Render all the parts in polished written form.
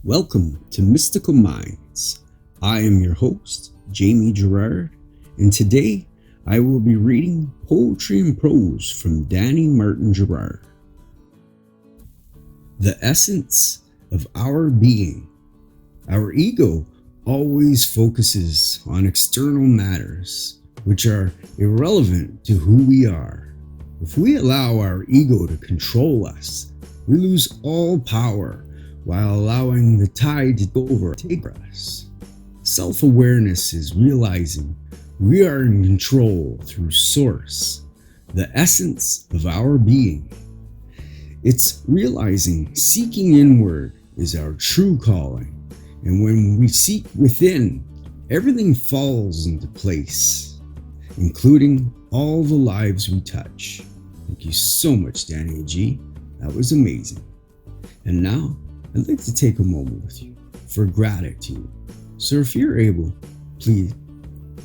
Welcome to Mystical Minds. I am your host, Jamie Girard, and today I will be reading Poetry and Prose from Danny Martin Girard. The essence of our being. Our ego always focuses on external matters, which are irrelevant to who we are. If we allow our ego to control us, we lose all power while allowing the tide to go overtake us. Self-awareness is realizing we are in control through Source, the essence of our being. It's realizing seeking inward is our true calling, and when we seek within, everything falls into place, including all the lives we touch. Thank you so much, Danny G. That was amazing. And now, I'd like to take a moment with you for gratitude. So if you're able, please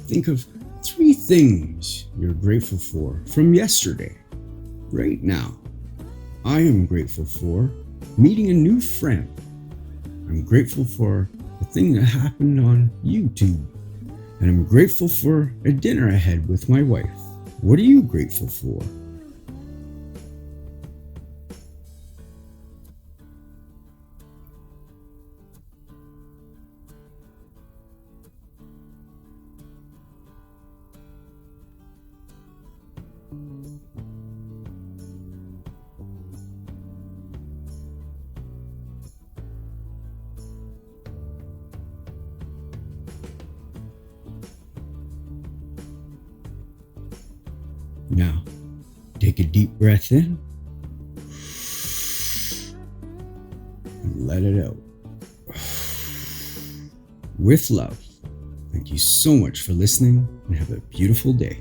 think of 3 things you're grateful for from yesterday. Right now, I am grateful for meeting a new friend. I'm grateful for a thing that happened on YouTube. And I'm grateful for a dinner I had with my wife. What are you grateful for? Now, take a deep breath in and let it out. With love. Thank you so much for listening and have a beautiful day.